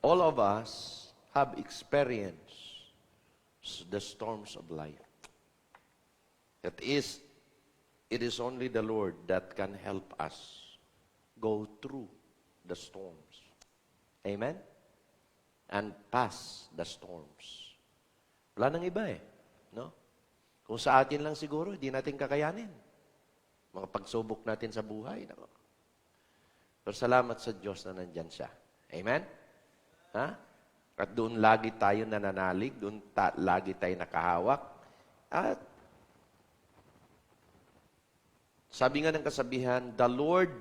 all of us have experienced the storms of life. It is only the Lord that can help us go through the storms. Amen? And pass the storms. Wala nang iba no? Kung sa atin lang siguro, hindi natin kakayanin. Mga pagsubok natin sa buhay. No? Pero salamat sa Diyos na nandyan siya. Amen? Ha? At doon lagi tayo nananalig, doon lagi tayo nakahawak. At sabi nga ng kasabihan, the Lord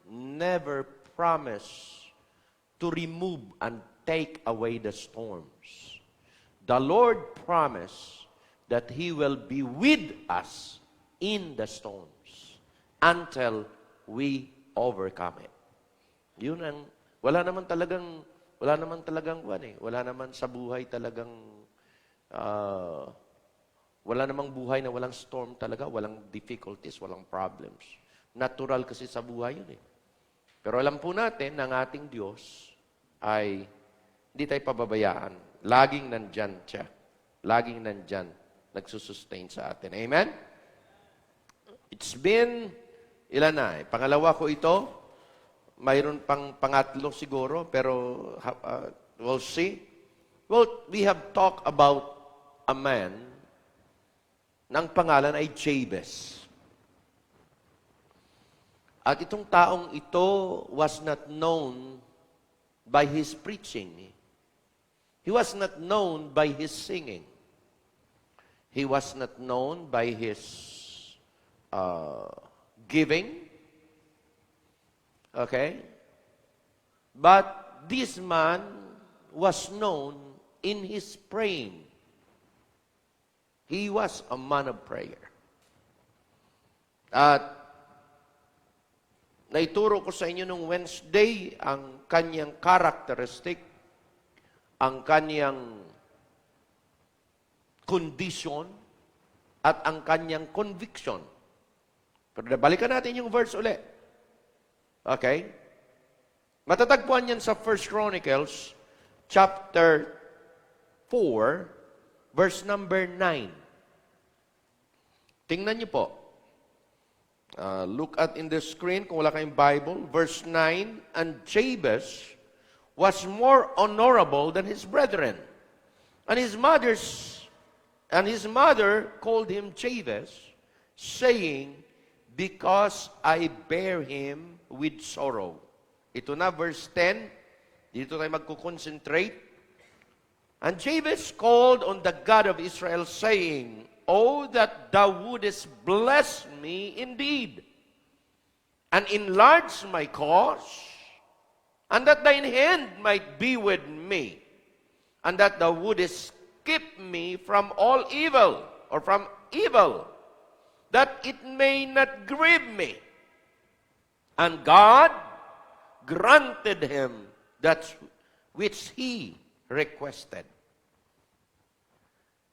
never promised to remove and take away the storms. The Lord promised that He will be with us in the storms until we overcome it. Yun ang, wala naman talagang wala naman sa buhay talagang, wala namang buhay na walang storm talaga, walang difficulties, walang problems. Natural kasi sa buhay yun Pero alam po natin na ang ating Diyos ay hindi tayo pababayaan. Laging nandyan siya. Laging nandyan. Nagsusustain sa atin. Amen? It's been, ilan na Pangalawa ko ito. Mayroon pang pangatlo siguro, pero we'll see. Well, we have talked about a man na ang pangalan ay Jabez. At itong taong ito was not known by his preaching. He was not known by his singing. He was not known by his giving. Okay? But this man was known in his praying. He was a man of prayer. At naituro ko sa inyo nung Wednesday ang kanyang characteristic, ang kanyang condition, at ang kanyang conviction. Pero balikan natin yung verse ulit. Okay? Matatagpuan yan sa 1 Chronicles chapter 4, verse number 9. Tingnan niyo po. Look at in the screen, kung wala kayong Bible, verse 9, and Jabez was more honorable than his brethren. And his mother called him Jabez, saying, because I bear him with sorrow. Ito na, verse 10. Dito tayo magkukonsentrate. And Jabez called on the God of Israel, saying, oh, that thou wouldest bless me indeed, and enlarge my cause, and that thine hand might be with me, and that thou wouldest keep me from all evil, or from evil, that it may not grieve me. And God granted him that which he requested.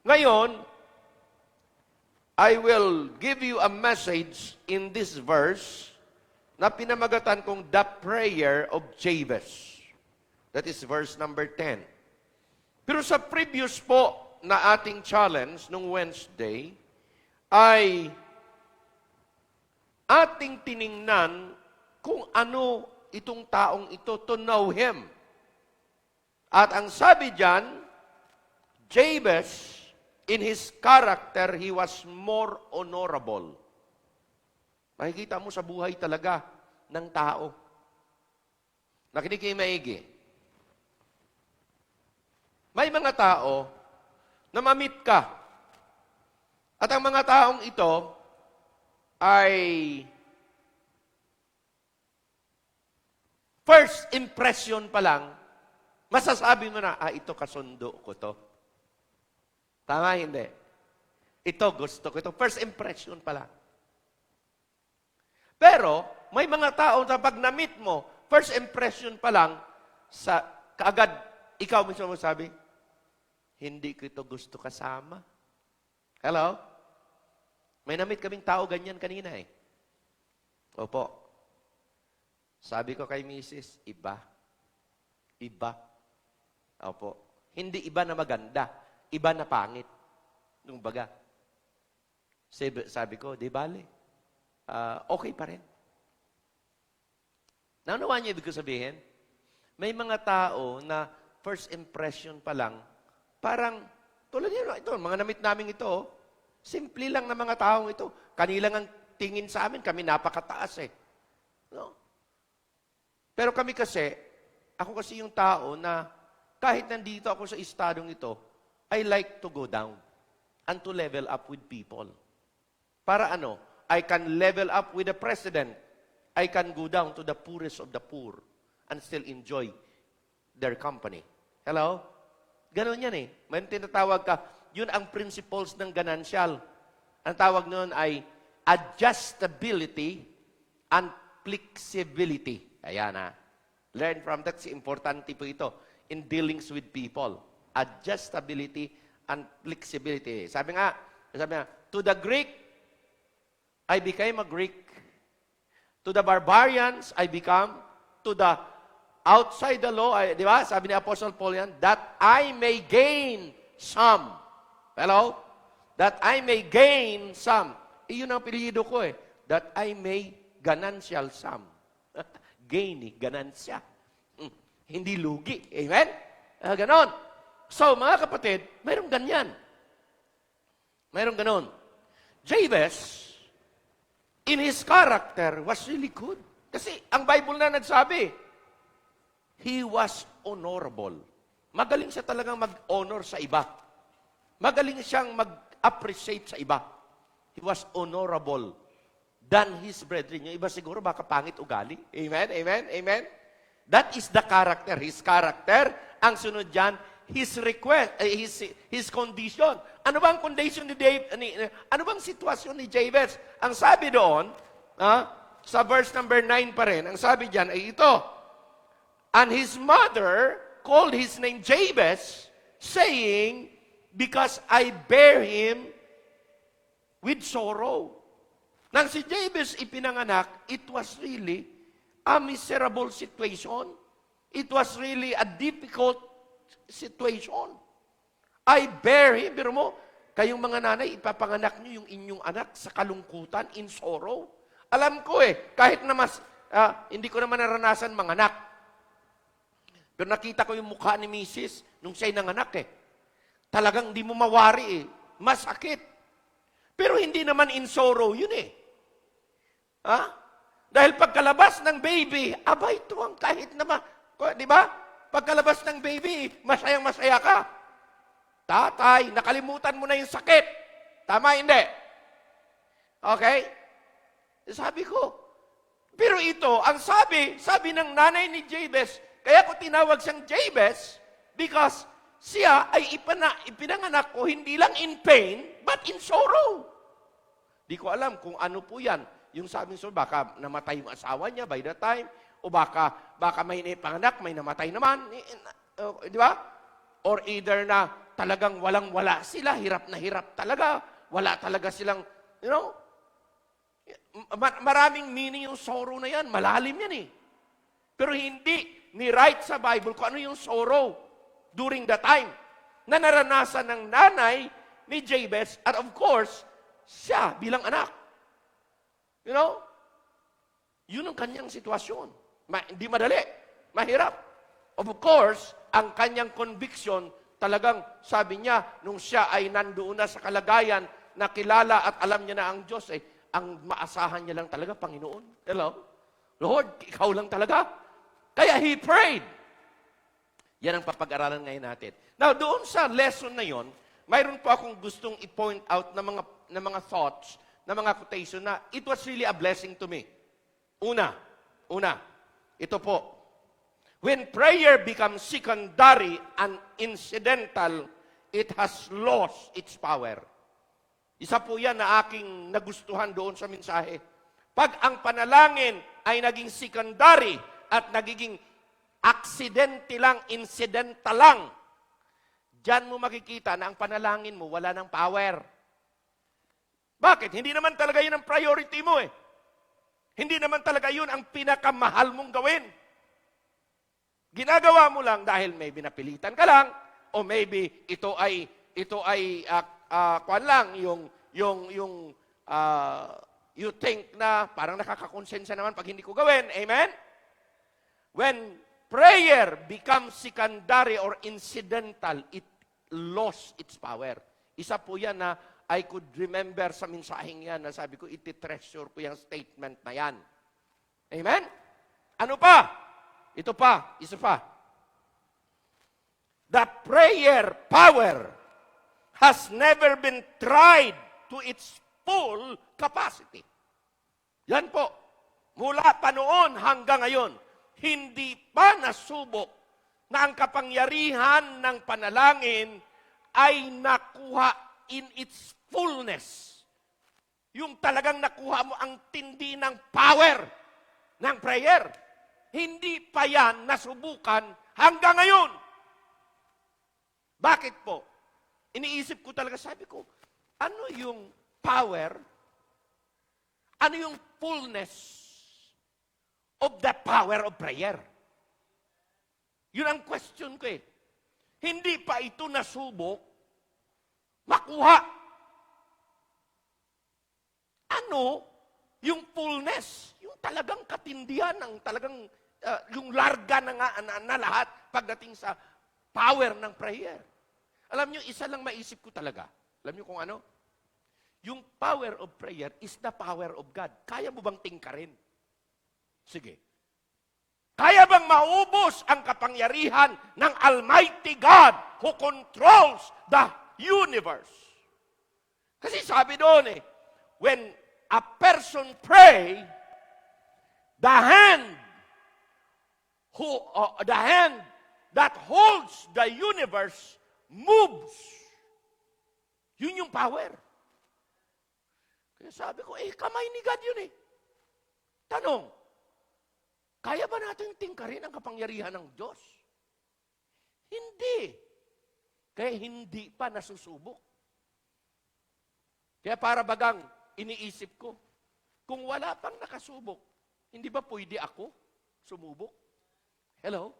Ngayon, I will give you a message in this verse na pinamagatan kong the prayer of Jabez. That is verse number 10. Pero sa previous po na ating challenge nung Wednesday, ay ating tiningnan kung ano itong taong ito to know him. At ang sabi diyan, Jabez, in his character, he was more honorable. Makikita mo sa buhay talaga ng tao. Nakinig kayo maigi. May mga tao na mamit ka. At ang mga taong ito ay first impression pa lang, masasabi mo na, ito kasundo ko to. Tama, hindi? Ito, gusto ko ito. First impression pa lang. Pero, may mga tao na pag na-meet mo, first impression pa lang, kaagad, ikaw mismo mo sabi, hindi ko ito gusto kasama. Hello? May na-meet kaming tao ganyan kanina Opo. Sabi ko kay Mrs., iba. Iba. Opo. Hindi iba na maganda, iba na pangit. Nung baga. Sabi ko, di bale. Okay pa rin. Naunawaan niyo ibig ko sabihin? May mga tao na first impression pa lang, parang, tulad nyo, ito, mga namit namin ito, simple lang na mga taong ito. Kanilang ang tingin sa amin, kami napakataas eh. No? Pero kami kasi, ako kasi yung tao na kahit nandito ako sa estadong ito, I like to go down and to level up with people. Para ano? I can level up with the president. I can go down to the poorest of the poor and still enjoy their company. Hello? Ganon yan eh. May tinatawag ka, yun ang principles ng ganancial. Ang tawag noon ay adjustability and flexibility. Ayan ha. Learn from that. Importante po ito in dealings with people. Adjustability and flexibility. Sabi nga, to the Greek, I became a Greek. To the barbarians, I become. To the outside the law, di ba? Sabi ni Apostle Paul yan, that I may gain some. Hello? That I may gain some. Iyon ang pilido ko eh. That I may ganancial some. Gain eh, ganansya. Hindi lugi. Amen? Ganon. So, mga kapatid, mayroong ganyan. Mayroong ganon. Jabez, in his character, was really good. Kasi ang Bible na nagsabi, he was honorable. Magaling siya talagang mag-honor sa iba. Magaling siyang mag-appreciate sa iba. He was honorable than his brethren. Yung iba siguro baka pangit ugali. Amen? Amen? Amen? That is the character. His character. Ang sunod dyan, his request, his condition. Ano bang condition ni David? Ano bang sitwasyon ni Jabez? Ang sabi doon, sa verse number 9 pa rin, ang sabi dyan ay ito. And his mother called his name Jabez, saying, because I bear him with sorrow. Nang si Jabez ipinanganak, it was really a miserable situation. It was really a difficult situation. I bear him. Pero mo, kayong mga nanay, ipapanganak nyo yung inyong anak sa kalungkutan, in sorrow. Alam ko kahit na hindi ko naman naranasan manganak. Pero nakita ko yung mukha ni Mrs. nung siya'y nanganak Talagang di mo mawari Masakit. Pero hindi naman in sorrow yun Dahil pagkalabas ng baby, abay ito ang kahit naman, di ba? Pagkalabas ng baby, masayang-masaya ka. Tatay, nakalimutan mo na yung sakit. Tama, hindi? Okay? Sabi ko. Pero ito, ang sabi ng nanay ni Jabez, kaya ko tinawag siyang Jabez, because siya ay ipinanganak ko hindi lang in pain, but in sorrow. Di ko alam kung ano po yan. Yung sabi so, baka namatay yung asawa niya by that time, o baka may panganak, may namatay naman. Di ba? Or either na talagang walang-wala sila, hirap na hirap talaga. Wala talaga silang, maraming meaning yung sorrow na yan. Malalim yan Pero hindi ni-write sa Bible kung ano yung sorrow during the time na naranasan ng nanay ni Jabez at of course, siya bilang anak. Yun ang kanyang sitwasyon. Hindi madali. Mahirap. Of course, ang kanyang conviction, talagang sabi niya, nung siya ay nandoon na sa kalagayan, na kilala at alam niya na ang Diyos, ang maasahan niya lang talaga, Panginoon. Hello? Lord, ikaw lang talaga. Kaya he prayed. Yan ang papag-aralan ngayon natin. Now, doon sa lesson na yon, mayroon po akong gustong i-point out na mga thoughts, na mga quotation na it was really a blessing to me. Una, ito po. When prayer becomes secondary and incidental, it has lost its power. Isa po yan na aking nagustuhan doon sa mensahe. Pag ang panalangin ay naging secondary at nagiging aksidente lang, incidental lang, diyan mo makikita na ang panalangin mo wala ng power. Bakit? Hindi naman talaga yun ang priority mo Hindi naman talaga yun ang pinakamahal mong gawin. Ginagawa mo lang dahil maybe napilitan ka lang, o maybe kuwan lang, you think na parang nakakakonsensya naman pag hindi ko gawin. Amen? When prayer becomes secondary or incidental, it lost its power. Isa po yan na I could remember sa mensaheng yan na sabi ko, iti-treasure ko yung statement na yan. Amen? Ano pa? Ito pa, isa pa. The prayer power has never been tried to its full capacity. Yan po. Mula pa noon hanggang ngayon, hindi pa nasubok na ang kapangyarihan ng panalangin ay nakuha in its fullness. Yung talagang nakuha mo ang tindi ng power ng prayer. Hindi pa yan nasubukan hanggang ngayon. Bakit po? Iniisip ko talaga, sabi ko, ano yung power? Ano yung fullness of the power of prayer? Yun ang question ko eh. Hindi pa ito nasubok, makuha. Ano yung fullness? Yung talagang katindihan, ng talagang yung larga na lahat pagdating sa power ng prayer. Alam nyo, isa lang maisip ko talaga. Alam nyo kung ano? Yung power of prayer is the power of God. Kaya mo bang tingkarin? Sige. Kaya bang maubos ang kapangyarihan ng Almighty God who controls the universe? Kasi sabi doon when a person pray, the hand that holds the universe moves. Yun yung power. Kaya sabi ko, kamay ni God yun Tanong, kaya ba natin tingkarin ang kapangyarihan ng Diyos? Hindi. Kaya hindi pa nasusubok. Kaya para bagang iniisip ko, kung wala pang nakasubok, hindi ba pwede ako sumubok? Hello?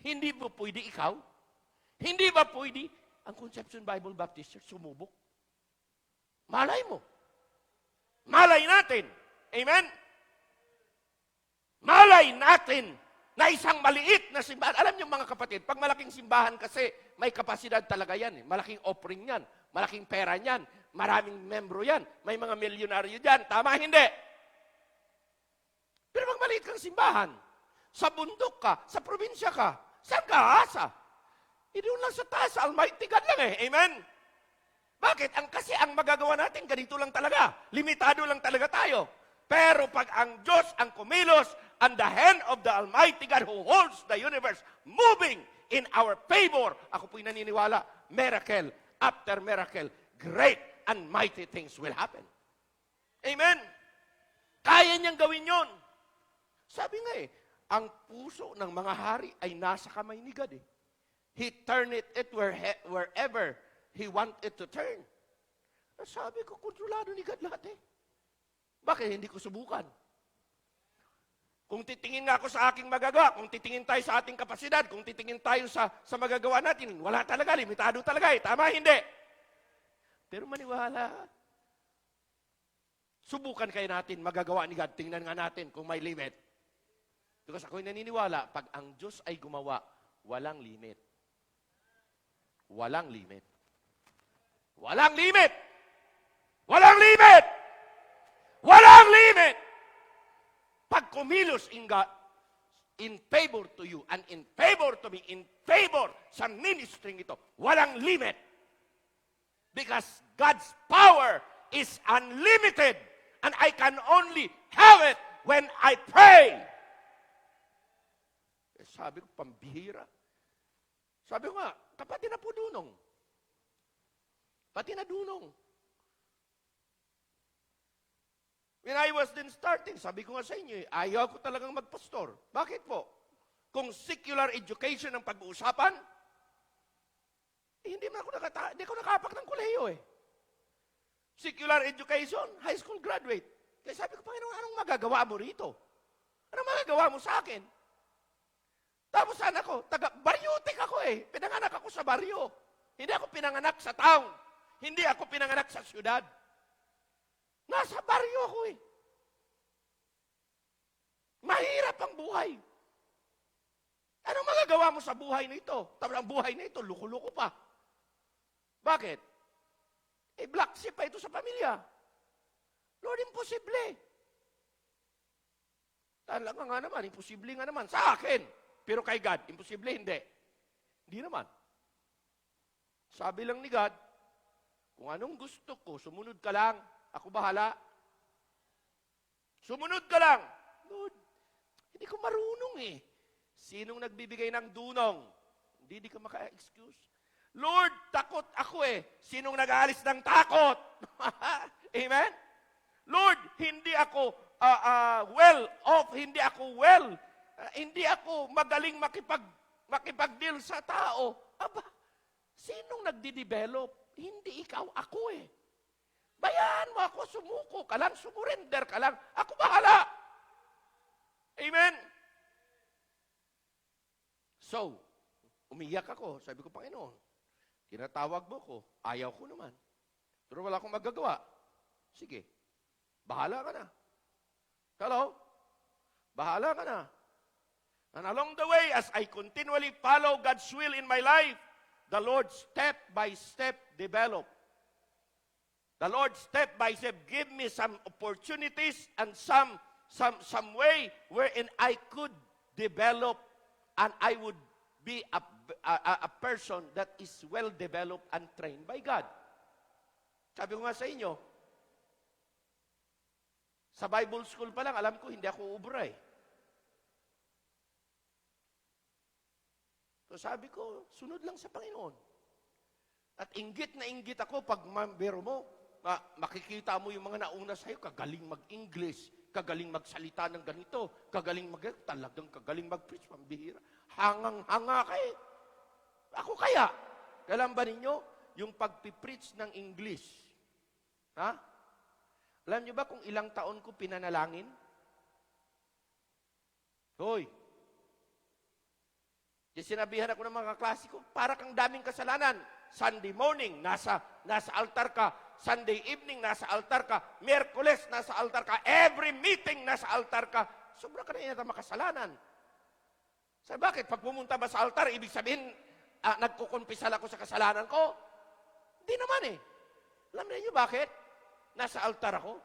Hindi ba pwede ikaw? Hindi ba pwede ang Conception Bible Baptist Church sumubok? Malay mo. Malay natin. Amen? Malay natin na isang maliit na simbahan. Alam niyo mga kapatid, pag malaking simbahan kasi, may kapasidad talaga yan. Malaking offering yan. Malaking pera yan. Maraming membro yan. May mga milyonaryo dyan. Tama, hindi? Pero pag maliit kang simbahan, sa bundok ka, sa probinsya ka, saan ka aasa? Doon lang sa taas, Almighty God lang Amen? Bakit? Kasi ang magagawa natin, ganito lang talaga. Limitado lang talaga tayo. Pero pag ang Diyos ang kumilos, and the hand of the Almighty God who holds the universe moving in our favor, ako po'y naniniwala, miracle after miracle, great and mighty things will happen. Amen? Kaya niyang gawin yun. Sabi nga ang puso ng mga hari ay nasa kamay ni God He turned it wherever He wanted to turn. Sabi ko, kontrolado ni God lahat Bakit hindi ko subukan? Kung titingin nga ako sa aking magagawa, kung titingin tayo sa ating kapasidad, kung titingin tayo sa magagawa natin, wala talaga, limitado talaga Tama, hindi? Pero maniwala. Subukan kayo natin, magagawa ni God. Tingnan nga natin kung may limit. Because ako'y naniniwala, pag ang Diyos ay gumawa, walang limit. Walang limit. Walang limit! Walang limit! Walang limit! Pag kumilos in favor to you and in favor to me, in favor sa ministry ito, walang limit. Because God's power is unlimited and I can only have it when I pray. Sabi ko, pambihira. Sabi ko nga, kapati na po dunong. Pati na dunong. When I was then starting, sabi ko nga sa inyo, ayaw ko talagang magpastor. Bakit po? Kung secular education ang pag-uusapan, hindi ko nakapak ng kolehiyo Secular education, high school graduate. Kaya sabi ko, Panginoon, anong magagawa mo rito? Anong magagawa mo sa akin? Tapos anak ko, baryotik ako eh. Pinanganak ako sa baryo. Hindi ako pinanganak sa town. Hindi ako pinanganak sa syudad. Nasa baryo ako eh. Mahirap ang buhay. Anong magagawa mo sa buhay na ito? Tapos ang buhay na ito, luko-luko pa. Bakit? Black sheep pa ito sa pamilya. Lord, imposible. Talaga nga naman, imposible nga naman. Sa akin. Pero kay God, imposible, hindi. Hindi naman. Sabi lang ni God, kung anong gusto ko, sumunod ka lang. Ako bahala. Sumunod ka lang. Lord, hindi ko marunong eh. Sinong nagbibigay ng dunong? Hindi ka maka-excuse. Lord, takot ako eh. Sinong nag-aalis ng takot? Amen? Lord, hindi ako well off, hindi ako well. Hindi ako magaling makipag-deal sa tao. Aba, sinong nagdi-develop? Hindi ikaw, ako eh. Bayaan mo ako, sumuko ka lang, sumurrender ka lang. Ako bahala. Amen? So, umiyak ako. Sabi ko, Panginoon, tinatawag mo ko. Ayaw ko naman. Pero wala akong magagawa. Sige, bahala ka na. Hello? Bahala ka na. And along the way, as I continually follow God's will in my life, the Lord step by step develop. The Lord step by step give me some opportunities and some way wherein I could develop and I would be a person that is well developed and trained by God. Sabi ko nga sa inyo, sa Bible school pa lang, alam ko, hindi ako ubra eh. So sabi ko, sunod lang sa Panginoon. At inggit na inggit ako pag mambero mo, makikita mo yung mga nauna sa'yo, kagaling mag-English, kagaling magsalita ng ganito, talagang kagaling mag-preach, pambihira. Hangang-hanga ka eh. Ako kaya, kailan ba ninyo yung pagpipreach ng English? Ha? Alam niyo ba kung ilang taon ko pinanalangin? Hoy! Yung sinabihan ako ng mga kaklase ko, para kang daming kasalanan. Sunday morning, nasa altar ka. Sunday evening, nasa altar ka. Miyerkules, nasa altar ka. Every meeting, nasa altar ka. Sobra ka na yata makasalanan. Sabi, bakit? Pag pumunta ba sa altar, ibig sabihin, nagkukumpisal ako sa kasalanan ko? Hindi naman eh. Alam niyo bakit? Nasa altar ako.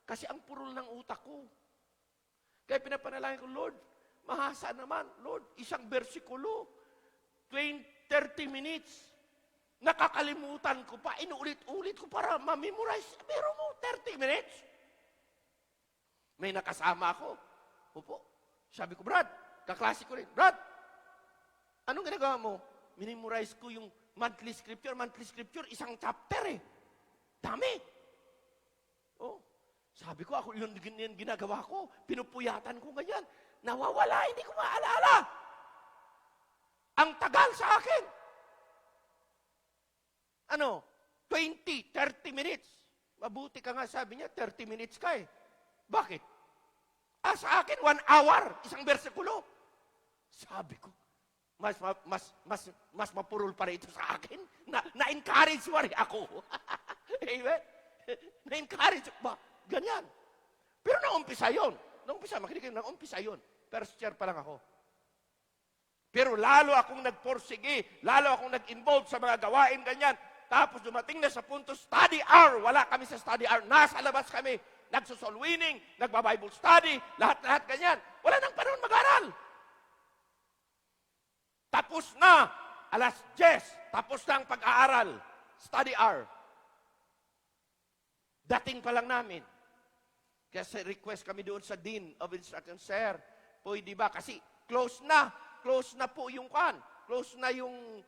Kasi ang purol ng utak ko. Kaya pinapanalangin ko, Lord, mahasa naman. Lord, isang bersikulo, 30 minutes. Nakakalimutan ko pa, inuulit-ulit ko para ma-memorize. Pero mo, 30 minutes. May nakasama ako. Opo. Sabi ko, Brad, kaklase ko rin. Brad, anong ginagawa mo? Minimorize ko yung monthly scripture. Monthly scripture, isang chapter eh. Dami. Oh, sabi ko, ako yun ginagawa ko. Pinupuyatan ko ganyan. Nawawala, hindi ko maalala. Ang tagal sa akin. 20, 30 minutes. Mabuti ka nga, sabi niya, 30 minutes ka eh. Bakit? Sa akin, 1 hour, isang bersikulo. Sabi ko, mas mapurol pa rin ito sa akin. Na-encourage mo rin ako. Amen? Na-encourage ba? Ganyan. Pero naumpisa yun. Makinig kayo, naumpisa yun. First year pa lang ako. Pero lalo akong nagporsige, lalo akong nag-involve sa mga gawain ganyan. Tapos dumating na sa punto, study hour. Wala kami sa study hour. Nasa labas kami. Nagsusol winning, nagba-Bible study, lahat-lahat ganyan. Wala nang panahon mag-aral. Tapos na, 10:00, tapos na ang pag-aaral. Study hour. Dating pa lang namin. Kasi request kami doon sa Dean of Instruction, Sir, pwede ba? Kasi close na po yung kan. Close na yung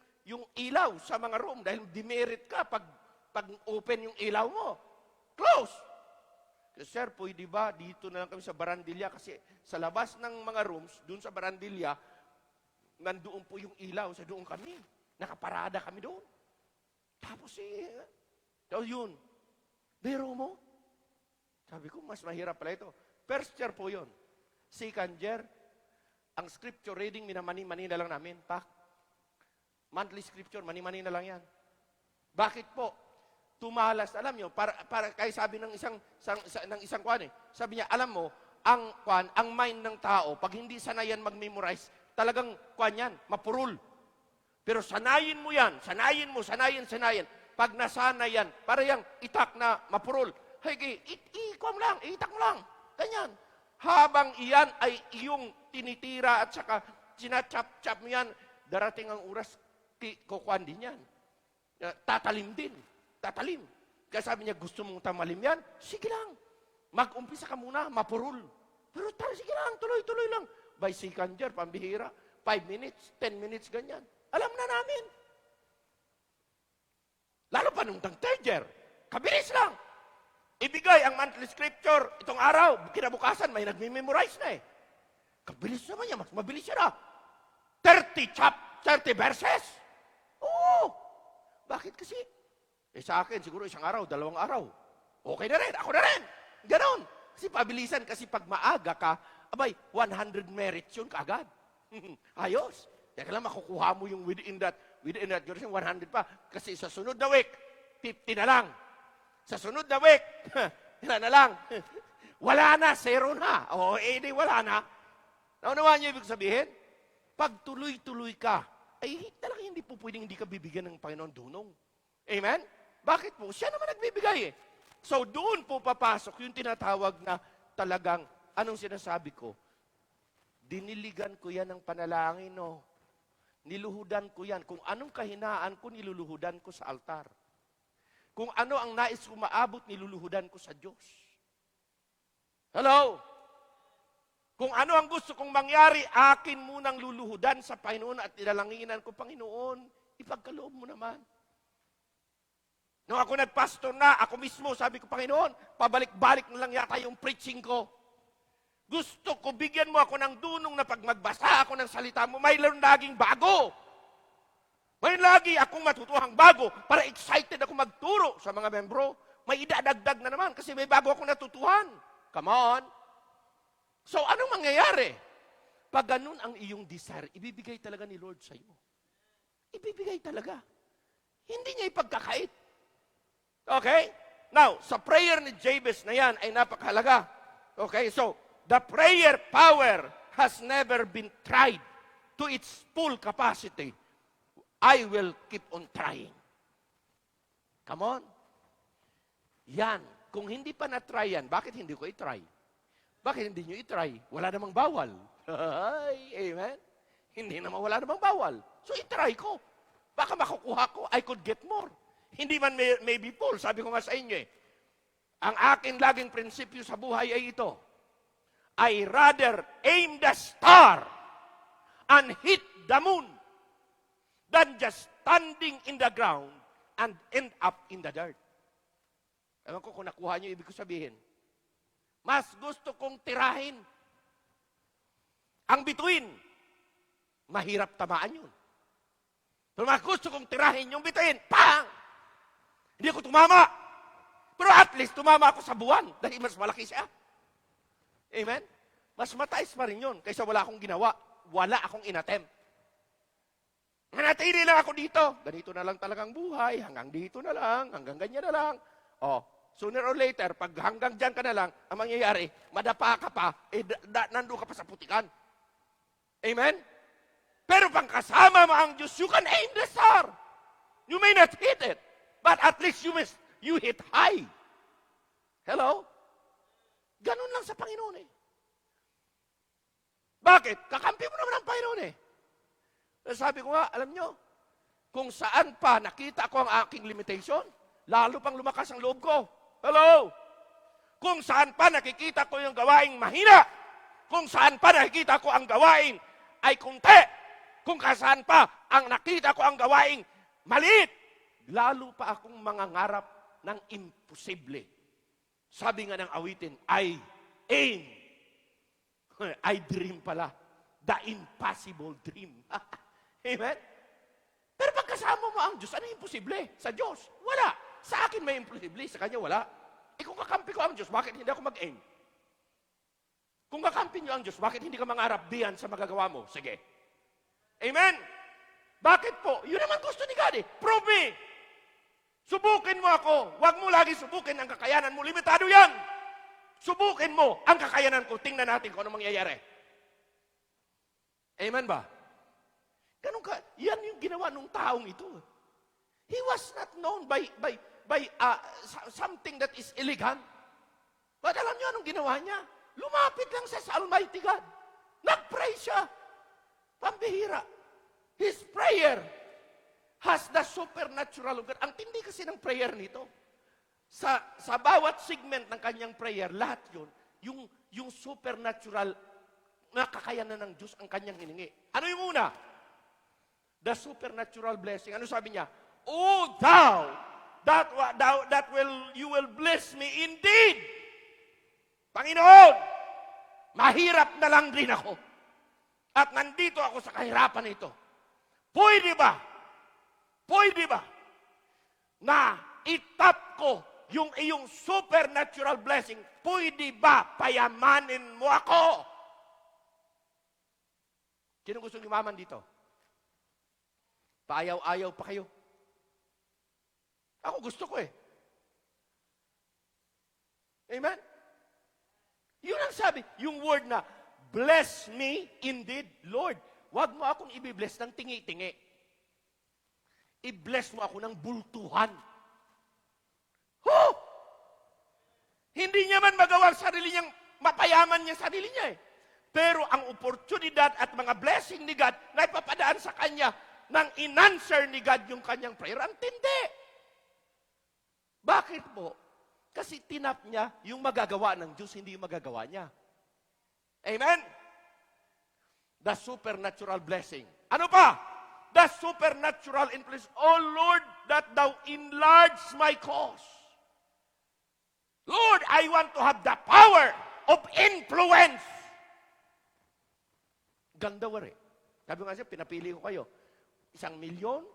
ilaw sa mga room dahil demerit ka pag open yung ilaw mo. Close. Kasi, Sir, pwede ba? Dito na lang kami sa barandilya kasi sa labas ng mga rooms, doon sa barandilya, nandoon po yung ilaw. Sa doon kami. Nakaparada kami doon. Tapos yun. Biro mo? Sabi ko, mas mahirap pala ito. First year po yun. Second year, Ang scripture reading, minamani-mani na lang namin, Pak. Monthly scripture, mani-mani na lang yan. Bakit po? Tumalas, alam nyo, para kaya sabi ng isang kwan sabi niya, alam mo, ang mind ng tao, pag hindi sanayan mag-memorize, talagang kwan yan, mapurul. Pero sanayin mo yan, sanayin. Pag nasana yan, para yung itak na mapurul. Hey, itak mo lang. Ganyan. Habang iyan ay iyong tinitira at saka sinachap-chap mo yan, darating ang oras, kukuhan din yan. Tatalim din. Tatalim. Kaya sabi niya, gusto mong tamalim yan? Sige lang. Mag-umpisa ka muna, mapurul. Pero sige lang, tuloy-tuloy lang. By second year, pambihira. 5 minutes, 10 minutes, ganyan. Alam na namin. Lalo pa nung third year. Kabilis lang. Ibigay ang monthly scripture. Itong araw, kinabukasan, may nagme-memorize na eh. Kabilis naman niya. Mas mabilis siya na. 30 verses. Oo. Bakit kasi? Sa akin, siguro isang araw, 2 araw. Okay na rin. Ako na rin. Ganon. Kasi pabilisan. Kasi pag maaga ka, 100 merits yun kaagad. Ayos. Kaya lang makukuha mo yung within that duration, 100 pa. Kasi sa sunod na week, 50 na lang. Sa sunod na week, ilan na lang. Wala na, 0 na. Di wala na. Naunawaan niyo ibig sabihin? Pag tuloy-tuloy ka, ay talagang hindi po pwedeng hindi ka bibigyan ng Panginoon dunong. Amen? Bakit po? Siya naman nagbibigay eh. So doon po papasok yung tinatawag na talagang, anong sinasabi ko? Diniligan ko yan ng panalangin, no? Niluhudan ko yan. Kung anong kahinaan ko, niluluhudan ko sa altar. Kung ano ang nais ko maabot, niluluhudan ko sa Diyos. Hello? Kung ano ang gusto kong mangyari, akin munang luluhudan sa Panginoon at ilalanginan ko, Panginoon, ipagkaloob mo naman. Nung ako nagpastor na, ako mismo, sabi ko, Panginoon, pabalik-balik na lang yata yung preaching ko. Gusto ko, bigyan mo ako ng dunong na pag magbasa ako ng salita mo, may laging bago. May lagi akong matutuhang bago para excited ako magturo sa mga membro. May idadagdag na naman kasi may bago akong natutuhan. Come on. So, anong mangyayari? Pag ganun ang iyong desire, ibibigay talaga ni Lord sa iyo. Ibibigay talaga. Hindi niya ipagkakait. Okay? Now, sa prayer ni Jabez na yan ay napakahalaga. Okay? So, the prayer power has never been tried to its full capacity. I will keep on trying. Come on. Yan. Kung hindi pa na-try yan, bakit hindi ko i-try? Bakit hindi nyo i-try? Wala namang bawal. Amen? Hindi naman, wala namang bawal. So, i-try ko. Baka makukuha ko, I could get more. Hindi man maybe full. Sabi ko nga sa inyo ang akin laging prinsipyo sa buhay ay ito. I rather aim the star and hit the moon than just standing in the ground and end up in the dirt. Ewan ko kung nakuha niyo ibig ko sabihin. Mas gusto kong tirahin. Ang bituin, mahirap tamaan yun. Pero mas gusto kong tirahin yung bituin, pang! Hindi ako tumama. Pero at least tumama ako sa buwan dahil mas malaki siya. Amen? Mas mataas pa rin yun kaysa wala akong ginawa. Wala akong inattempt. Manatili lang ako dito. Ganito na lang talagang buhay. Hanggang dito na lang. Hanggang ganyan na lang. Sooner or later, pag hanggang dyan ka na lang, ang mangyayari, madapa ka pa, nandun ka pa sa putikan. Amen? Pero pang kasama mo ang Diyos, you can aim the star. You may not hit it, but at least you hit high. Hello? Ganun lang sa Panginoon eh. Bakit? Kakampi mo naman ang Panginoon eh. Sabi ko nga, alam nyo, kung saan pa nakita ko ang aking limitation, lalo pang lumakas ang loob ko. Hello? Kung saan pa nakikita ko yung gawaing mahina, kung saan pa nakikita ko ang gawain ay kunti, kung saan pa ang nakita ko ang gawaing maliit, lalo pa akong mangangarap ng imposible. Sabi nga ng awitin, I aim. I dream pala. The impossible dream. Amen? Pero pag kasama mo ang Diyos, ano yung imposible? Sa Diyos, wala. Sa akin may imposible, sa Kanya wala. Kung kakampi ko ang Diyos, bakit hindi ako mag-aim? Kung kakampi niyo ang Diyos, bakit hindi ka mangarap diyan sa magagawa mo? Sige. Amen? Bakit po? Yun naman gusto ni God eh. Prove me. Subukin mo ako. Huwag mo lagi subukin ang kakayanan mo. Limitado yan. Subukin mo ang kakayanan ko. Tingnan natin kung ano mangyayari. Amen ba? Ganun ka. Yan yung ginawa ng taong ito. He was not known by something that is elegant. But alam niyo anong ginawa niya? Lumapit lang siya sa Almighty God. Nag-pray siya. Pambihira. His prayer has the supernatural of God. Ang tindi kasi ng prayer nito. Sa bawat segment ng kanyang prayer, lahat yun, yung supernatural na kakayanan ng Diyos ang kanyang hiningi. Ano yung una? The supernatural blessing. Ano sabi niya? Oh, you will bless me indeed. Panginoon, mahirap na lang din ako. At nandito ako sa kahirapan ito. Pwede ba na itap ko yung iyong supernatural blessing? Pwede ba payamanin mo ako? Sino gusto yumaman dito? Paayaw-ayaw pa kayo. Ako gusto ko eh. Amen? Yun ang sabi, yung word na, bless me indeed, Lord. Huwag mo akong i-bless ng tingi-tingi. I-bless mo ako ng bultuhan. Hindi niya man magawa ang sarili niyang, mapayaman niya sarili niya eh. Pero ang oportunidad at mga blessing ni God na ipapadaan sa kanya nang in-answer ni God yung kanyang prayer, ang tindi. Bakit po? Kasi tinap niya yung magagawa ng Diyos, hindi yung magagawa niya. Amen? The supernatural blessing. Ano pa? The supernatural influence. Oh Lord, that Thou enlarge my cause. Lord, I want to have the power of influence. Ganda wari. Sabi ko kasi, pinapili ko kayo. 1 milyon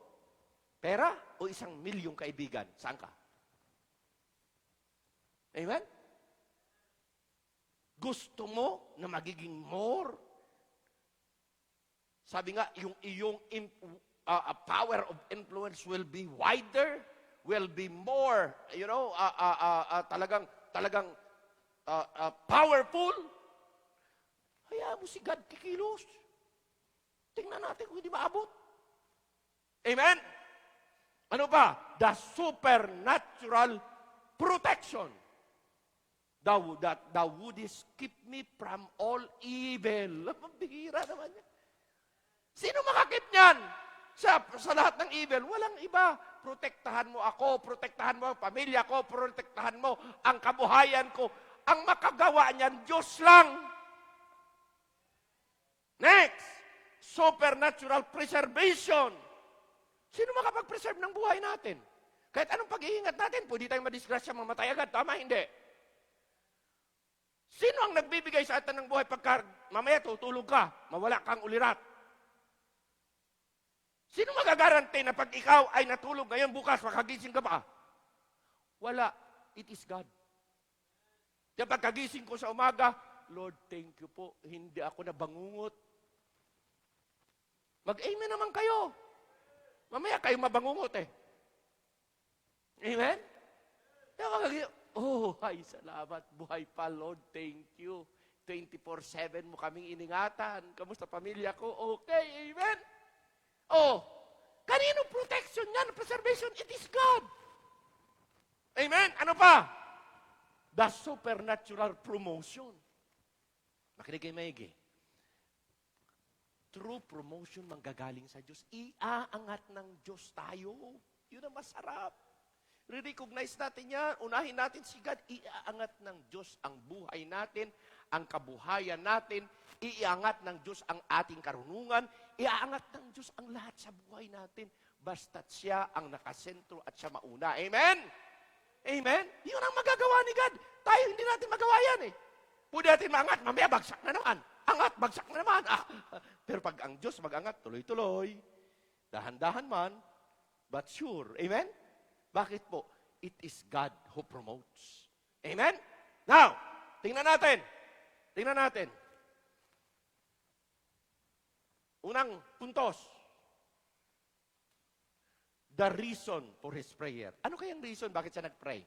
pera o 1 milyong kaibigan. Saan ka? Amen? Gusto mo na magiging more? Sabi nga, yung iyong power of influence will be wider, will be more, talagang powerful. Hayaan mo si God kikilos. Tingnan natin kung hindi maabot. Amen? Ano pa? The supernatural protection. Thou wouldest keep me from all evil. Bihira naman yan. Sino makakip niyan? Sa lahat ng evil, walang iba. Protektahan mo ako, protektahan mo ang pamilya ko, protektahan mo ang kabuhayan ko. Ang makagawa niyan, Diyos lang. Next, supernatural preservation. Sino makapag-preserve ng buhay natin? Kahit anong pag-iingat natin, pwede tayong madisgrasya, mamatay agad. Tama, hindi. Sino ang nagbibigay sa atin ng buhay pagka mamaya tutulog ka, mawala kang ulirat? Sino magagarante na pag ikaw ay natulog ngayon, bukas, makagising ka pa? Wala. It is God. Kaya pagkagising ko sa umaga, Lord, thank you po. Hindi ako nabangungot. Mag-amen naman kayo. Mamaya kayo mabangungot eh. Amen? Oh, ay, salamat. Buhay pa, Lord. Thank you. 24/7 mo kaming iningatan. Kamusta pamilya ko? Okay, amen? Oh, kanino protection yan? Preservation, it is God. Amen? Ano pa? The supernatural promotion. Makinig kayo maigi. True promotion manggagaling sa Diyos. Iaangat ng Diyos tayo. Yun ang masarap. Re-recognize natin yan. Unahin natin si God. Iaangat ng Diyos ang buhay natin, ang kabuhayan natin. Iaangat ng Diyos ang ating karunungan. Iaangat ng Diyos ang lahat sa buhay natin. Basta't siya ang nakasentro at siya mauna. Amen? Amen? Yun ang magagawa ni God. Tayo hindi natin magawa yan eh. Pwede natin maangat, mamaya bagsak na naman. Angat, bagsak na naman. Pero pag ang Diyos magangat, tuloy-tuloy. Dahan-dahan man, but sure. Amen? Bakit po? It is God who promotes. Amen? Now, tingnan natin. tingnan natin. Unang puntos. The reason for his prayer. Ano kayang reason bakit siya nag-pray?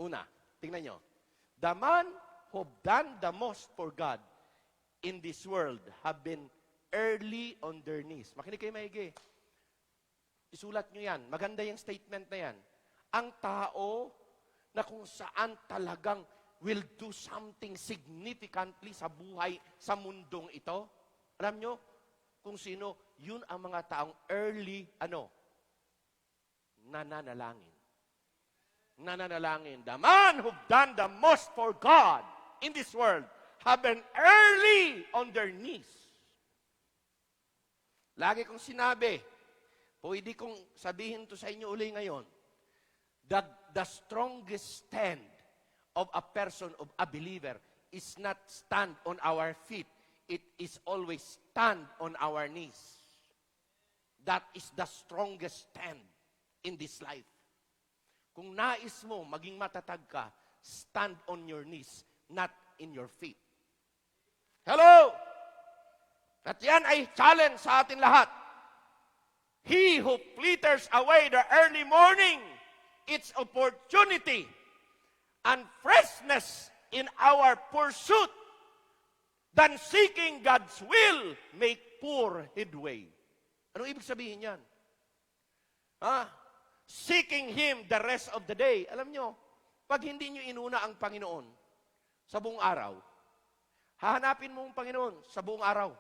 Una, tingnan nyo. The man who done the most for God in this world have been early on their knees. Makinig kayo maigi. Isulat nyo yan. Maganda yung statement na yan. Ang tao na kung saan talagang will do something significantly sa buhay, sa mundong ito. Alam nyo, kung sino, yun ang mga taong early, nananalangin. Nananalangin. The man who've done the most for God in this world have been early on their knees. Lagi kong sinabi, pwede kong sabihin to sa inyo uli ngayon, that the strongest stand of a person, of a believer, is not stand on our feet. It is always stand on our knees. That is the strongest stand in this life. Kung nais mo maging matatag ka, stand on your knees, not in your feet. Hello! At yan ay challenge sa atin lahat. He who flitters away the early morning, its opportunity and freshness in our pursuit than seeking God's will make poor headway. Anong ibig sabihin yan? Seeking Him the rest of the day. Alam nyo, pag hindi nyo inuna ang Panginoon sa buong araw, hahanapin mo ang Panginoon sa buong araw.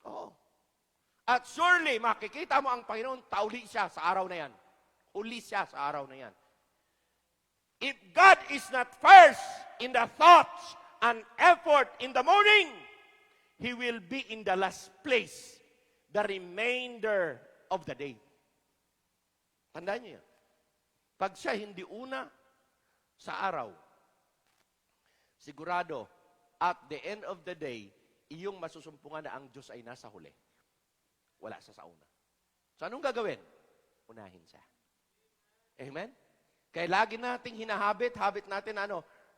Oo. At surely, makikita mo ang Panginoon, tauli siya sa araw na yan. Huli siya sa araw na yan. If God is not first in the thoughts and effort in the morning, He will be in the last place the remainder of the day. Tandaan niyo yan. Pag siya hindi una sa araw, sigurado, at the end of the day, iyong masusumpungan na ang Diyos ay nasa huli. Wala siya sa una. So anong gagawin? Unahin siya. Amen? Kaya lagi nating habit natin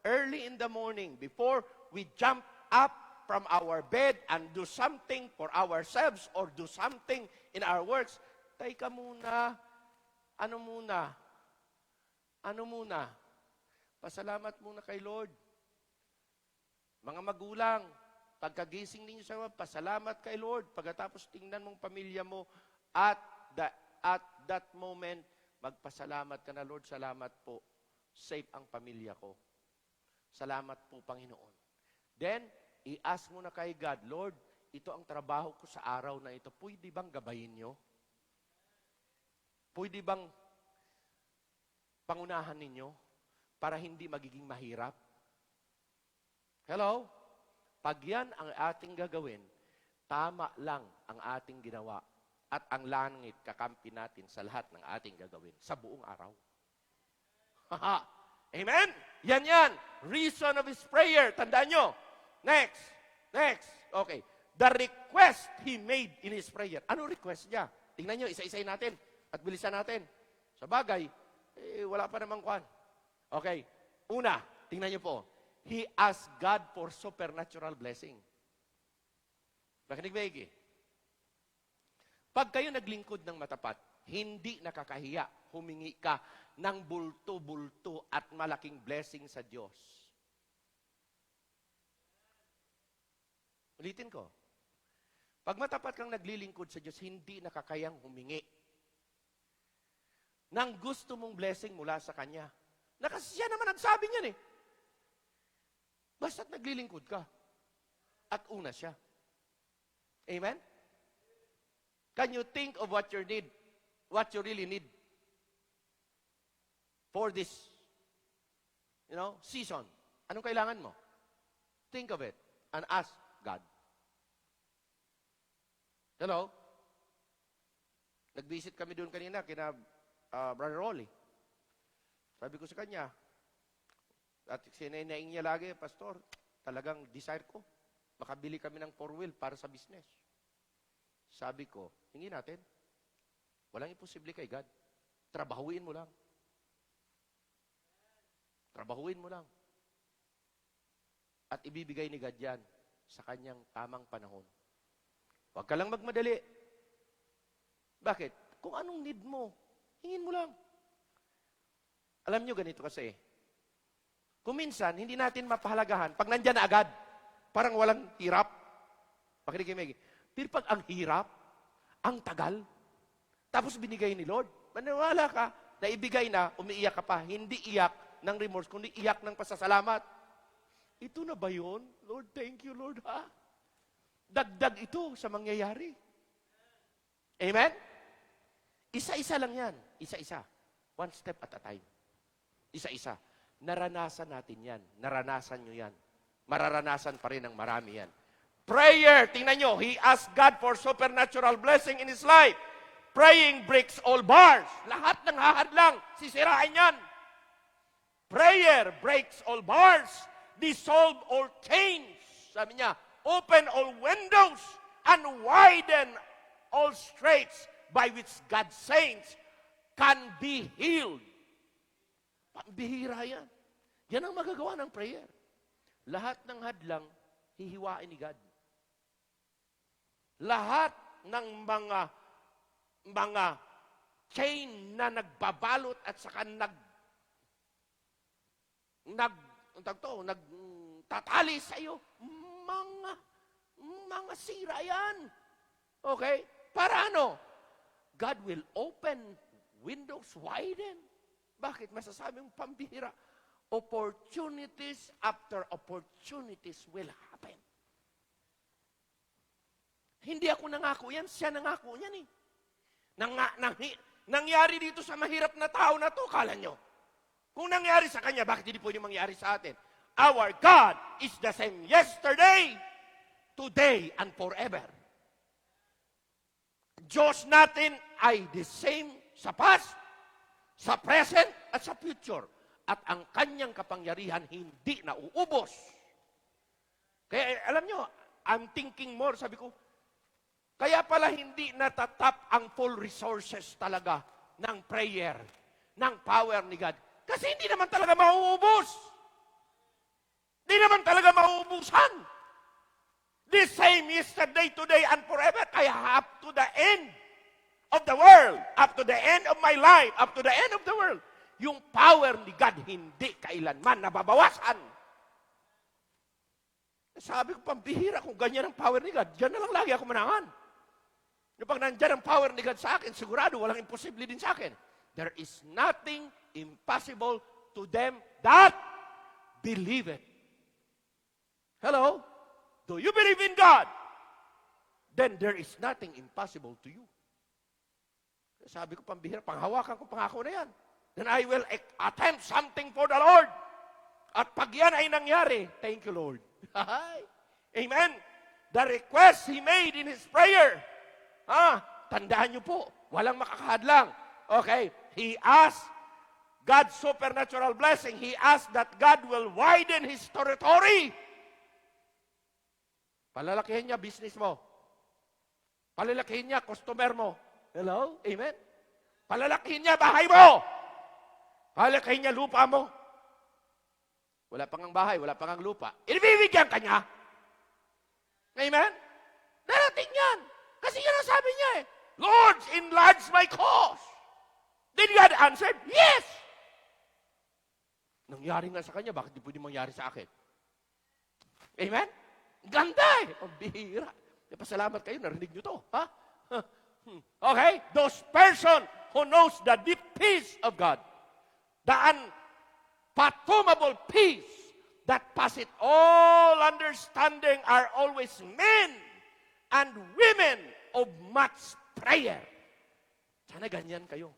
early in the morning, before we jump up from our bed and do something for ourselves or do something in our works, teka muna, ano muna? Pasalamat muna kay Lord. Mga magulang, pagkagising ninyo sa mga, pasalamat kay Lord. Pagkatapos tingnan mong pamilya mo, at that moment, magpasalamat ka na, Lord, salamat po. Safe ang pamilya ko. Salamat po, Panginoon. Then, i-ask mo na kay God, Lord, ito ang trabaho ko sa araw na ito. Pwede bang gabayin nyo? Pwede bang pangunahan ninyo para hindi magiging mahirap? Hello? Pag yan ang ating gagawin, tama lang ang ating ginawa at ang langit kakampi natin sa lahat ng ating gagawin sa buong araw. Amen? Yan. Reason of his prayer. Tandaan nyo. Next. Okay. The request he made in his prayer. Ano request niya? Tingnan nyo, isa-isay natin at bilisan natin. Sa bagay, wala pa namang kwan. Okay. Una, tingnan nyo po. He asked God for supernatural blessing. Nakinig ba, Iggy? Pag kayo naglingkod ng matapat, hindi nakakahiya, humingi ka ng bulto-bulto at malaking blessing sa Diyos. Ulitin ko. Pag matapat kang naglilingkod sa Diyos, hindi nakakayang humingi ng gusto mong blessing mula sa Kanya. Kasi siya naman nagsabi niyan eh. Basta't naglilingkod ka. At una siya. Amen? Can you think of what you need? What you really need? For this, season. Anong kailangan mo? Think of it. And ask God. Hello? Nag-visit kami doon kanina, kina Brother Rolly. Sabi ko sa kanya, at sininaing niya lagi, Pastor, talagang desire ko. Makabili kami ng 4-wheel para sa business. Sabi ko, hingi natin. Walang imposible kay God. Trabahuin mo lang. Trabahuin mo lang. At ibibigay ni God yan sa kanyang tamang panahon. Huwag ka lang magmadali. Bakit? Kung anong need mo, hingin mo lang. Alam nyo, ganito kasi. Kung minsan, hindi natin mapahalagahan, pag nandyan na agad, parang walang hirap. Pakinig kayo, pero pag ang hirap, ang tagal, tapos binigay ni Lord, maniwala ka, na ibigay na, umiiyak ka pa, hindi iyak ng remorse, kundi iyak ng pasasalamat. Ito na ba yun? Lord, thank you, Lord, ha? Dagdag ito sa mangyayari. Amen? Isa-isa lang yan. Isa-isa. One step at a time. Isa-isa. Naranasan natin yan. Naranasan nyo yan. Mararanasan pa rin ng marami yan. Prayer, tingnan nyo, he asked God for supernatural blessing in his life. Praying breaks all bars. Lahat ng hahadlang, sisirain yan. Prayer breaks all bars. Dissolve all chains. Sabi niya, open all windows and widen all straits by which God's saints can be healed. Pambihira yan. Yan ang magagawa ng prayer. Lahat ng hadlang, hihiwain ni God. Lahat ng mga chain na nagbabalot at saka nagtatali sa iyo, mga sira yan. Okay? Para ano? God will open windows widen. Bakit? Masasabi mong pambihira. Opportunities after opportunities will happen. Hindi ako nangako yan, siya nangako yan eh. Nangyari dito sa mahirap na tao na to, kala nyo. Kung nangyari sa kanya, bakit hindi pwede mangyari sa atin? Our God is the same yesterday, today, and forever. Diyos natin ay the same sa past, sa present, at sa future. At ang kanyang kapangyarihan hindi nauubos. Kaya alam nyo, I'm thinking more, sabi ko, kaya pala hindi natatap ang full resources talaga ng prayer, ng power ni God. Kasi hindi naman talaga mauubos. Hindi naman talaga mauubusan. The same yesterday, today, and forever. Kaya up to the end of the world, up to the end of my life, up to the end of the world, yung power ni God hindi kailanman nababawasan. Sabi ko, pambihira kung ganyan ang power ni God. Diyan na lang lagi ako manangan. Yung pag nandyan ang power ni God sa akin, sigurado walang imposible din sa akin. There is nothing impossible to them that believe it. Hello? Do you believe in God? Then there is nothing impossible to you. Sabi ko, pambihira, panghawakan ko pangako na yan. Then I will attempt something for the Lord. At pag yan ay nangyari, thank you, Lord. Amen? The request he made in his prayer, tandaan niyo po, walang makakahadlang. Okay, he asked God's supernatural blessing. He asked that God will widen his territory. Palalakihin niya business mo. Palalakihin niya customer mo. Hello? Amen? Palalakihin niya bahay mo. Palalakihin niya lupa mo. Wala pang ang bahay, wala pang ang lupa. Ibibigyan ka niya. Amen? Darating yan. Kasi yan ang sabi niya eh. Lord, enlarge my cause. Did God answer? Yes! Nangyari nga sa kanya, bakit di pwede mangyari sa akin? Amen? Ganda eh. Ang bihira. Pasalamat kayo, narinig nyo to. Ha? Okay? Those person who knows the deep peace of God, the unfathomable peace that passeth all understanding are always men and women of much prayer. Sana ganyan kayo.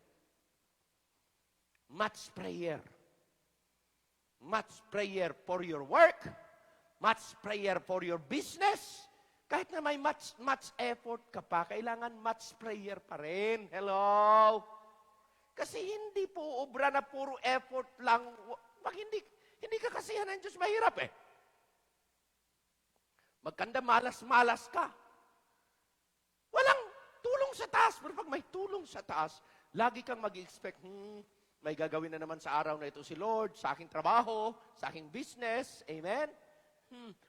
Much prayer. Much prayer for your work. Much prayer for your business. Kahit na may much effort ka pa, kailangan much prayer pa rin. Hello? Kasi hindi po obra na puro effort lang. Pag hindi ka kasihan ng Diyos, mahirap eh. Magkanda malas-malas ka. Walang tulong sa taas. Pero pag may tulong sa taas, lagi kang mag-expect, may gagawin na naman sa araw na ito si Lord, sa aking trabaho, sa aking business. Amen?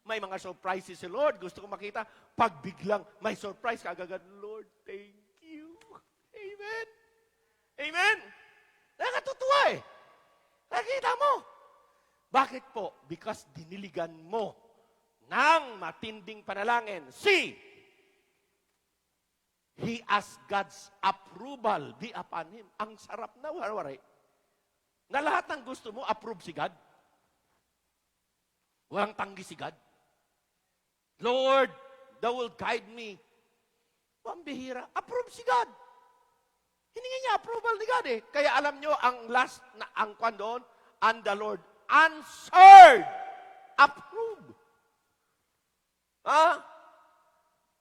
May mga surprises si Lord. Gusto ko makita. Pag biglang may surprise, kagagad, Lord, thank you. Amen. Amen. Nakatutuwa eh. Nakita mo. Bakit po? Because diniligan mo ng matinding panalangin. See, he asked God's approval be upon him. Ang sarap na waray. Na lahat ng gusto mo, approve si God. Walang tanggi si God. Lord, thou will guide me. Pambihira, approve si God. Hiningi niya approval ni God eh. Kaya alam nyo, ang last na ang kwan doon, and the Lord answered. Approve.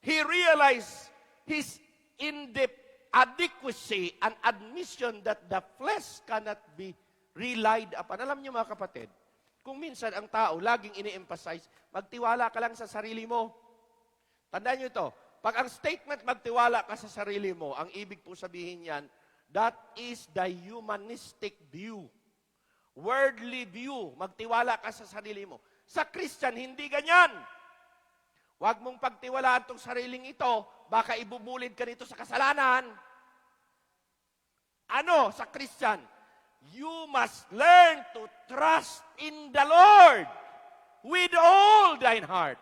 He realized his inadequacy and admission that the flesh cannot be relied upon. Alam niyo mga kapatid, kung minsan ang tao laging ini-emphasize, magtiwala ka lang sa sarili mo. Tandaan niyo ito, pag ang statement magtiwala ka sa sarili mo, ang ibig po sabihin yan, that is the humanistic view. Worldly view. Magtiwala ka sa sarili mo. Sa Christian, hindi ganyan. Huwag mong pagtiwalaan itong sariling ito, baka ibubulid ka nito sa kasalanan. Ano sa Christian? You must learn to trust in the Lord with all thine heart.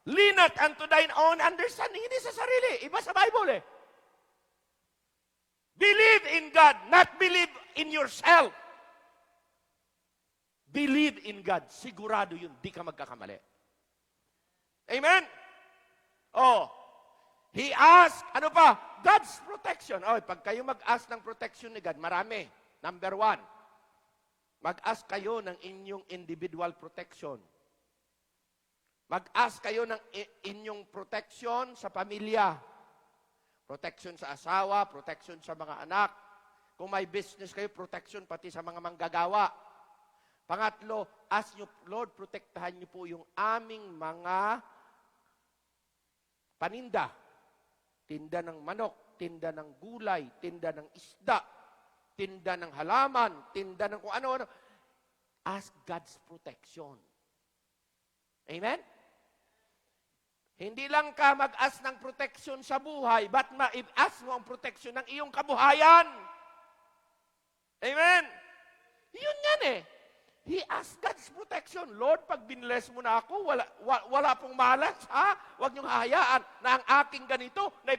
Lean not unto thine own understanding. Hindi sa sarili. Iba sa Bible eh. Believe in God, not believe in yourself. Believe in God. Sigurado yun, di ka magkakamali. Amen? Oh, he asked, ano pa? God's protection. Oh, pag kayo mag-ask ng protection ni God, marami. Number 1, mag-ask kayo ng inyong individual protection. Mag-ask kayo ng inyong protection sa pamilya. Protection sa asawa, protection sa mga anak. Kung may business kayo, protection pati sa mga manggagawa. Pangatlo, ask nyo, Lord, protektahan nyo po yung aming mga paninda. Tinda ng manok, tinda ng gulay, tinda ng isda, tinda ng halaman, tinda ng kung ano-ano. Ask God's protection. Amen? Hindi lang ka mag-ask ng protection sa buhay, but ma-ask mo ang protection ng iyong kabuhayan. Amen? Yun yan eh. He asked God's protection. Lord, pag binless mo na ako, wala pong malas, ha? Huwag niyong hahayaan na ang aking ganito, na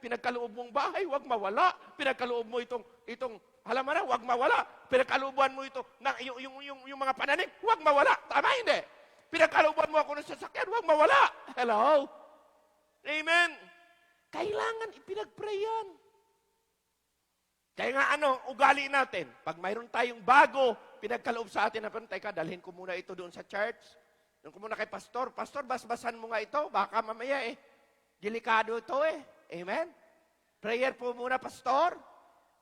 pinagkaloob mong bahay, huwag mawala. Pinagkaloob mo itong halaman na, huwag mawala. Pinagkalooban mo ito, yung mga pananim, huwag mawala. Tama, hindi? Pinagkalooban mo ako ng sasakyan, huwag mawala. Hello? Amen? Kailangan ipinag-pray yan. Kaya nga ugali natin, pag mayroon tayong bago, pinagkaloob sa atin, teka, dalhin ko muna ito doon sa church. Doon ko muna kay pastor. Pastor, basbasan mo nga ito. Baka mamaya delikado ito eh. Amen? Prayer po muna, pastor.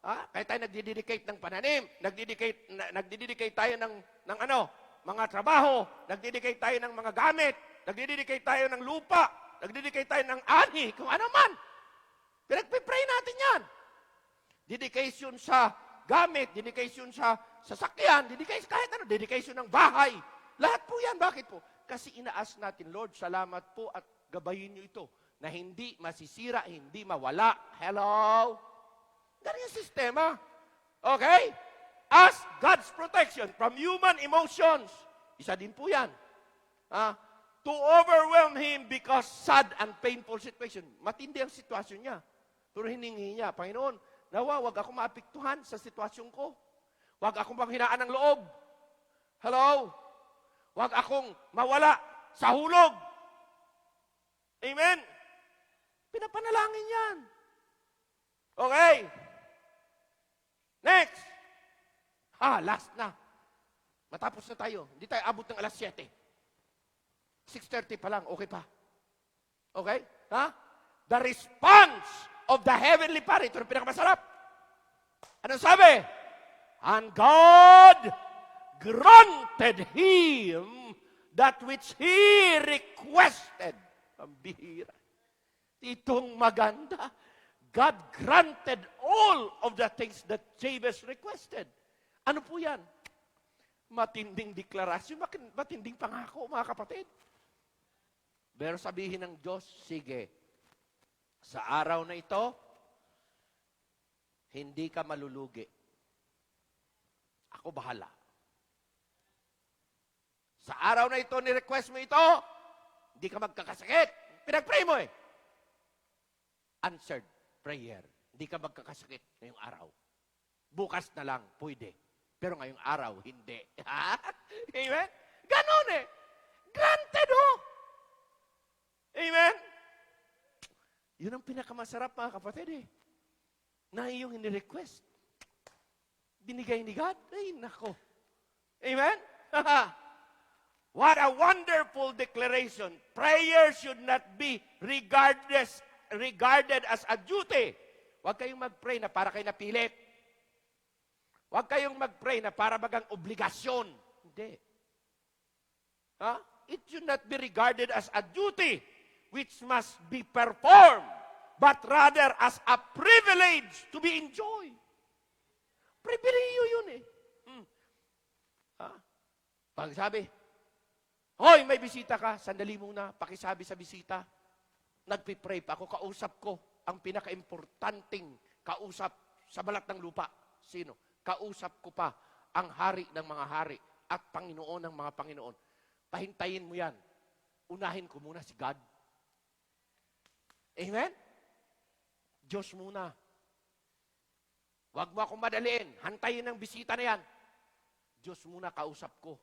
Kaya tayo nagdidedicate ng pananim. Nagdidedicate tayo ng mga trabaho. Nagdidedicate tayo ng mga gamit. Nagdidedicate tayo ng lupa. Nagdidedicate tayo ng ani. Kung ano man. Pinagpipray natin yan. Dedication sa gamit, dedication sa sasakyan, dedication kahit ano, dedication ng bahay. Lahat po yan. Bakit po? Kasi inaas natin, Lord, salamat po at gabayin niyo ito na hindi masisira, hindi mawala. Hello? Ganyan yung sistema. Okay? Ask God's protection from human emotions. Isa din po yan. To overwhelm him because sad and painful situation. Matindi ang sitwasyon niya. Pero hiningi niya, Panginoon, nawa, wag ako maapektuhan sa sitwasyon ko. Wag akong panghinaan ng loob. Hello? Wag akong mawala sa hulog. Amen? Pinapanalangin yan. Okay. Next. Last na. Matapos na tayo. Hindi tayo abot ng alas 7. 6:30 pa lang. Okay pa. Okay? The response of the heavenly Father. Ito ang pinakamasarap. Anong sabi? And God granted him that which he requested. Pambihira. Itong maganda. God granted all of the things that Jabez requested. Ano po yan? Matinding deklarasyon, matinding pangako, mga kapatid. Pero sabihin ng Diyos, sige, sa araw na ito, hindi ka malulugi. Ako bahala. Sa araw na ito, ni-request mo ito, hindi ka magkakasakit. Pinag-pray mo eh. Answered prayer. Hindi ka magkakasakit ngayong araw. Bukas na lang, pwede. Pero ngayong araw, hindi. Amen? Ganon eh. Granted oh. Amen? Yun ang pinakamasarap mga kapatid eh. Na iyong ini-request. Binigay ni God. Ay, nako. Amen? What a wonderful declaration. Prayer should not be regarded as a duty. Huwag kayong mag-pray na para kayo napilit. Huwag kayong mag-pray na para bagang obligasyon. Hindi. It should not be regarded as a duty which must be performed, but rather as a privilege to be enjoyed. Pribileyo yun eh. Pag sabi, hoy, may bisita ka, sandali muna, pakisabi sa bisita. Nagpipray pa ako, kausap ko ang pinaka-importanting kausap sa balat ng lupa. Sino? Kausap ko pa ang hari ng mga hari at Panginoon ng mga Panginoon. Pahintayin mo yan. Unahin ko muna si God. Amen? Diyos muna. Huwag mo akong madaliin. Hantayin ang bisita na yan. Diyos muna kausap ko.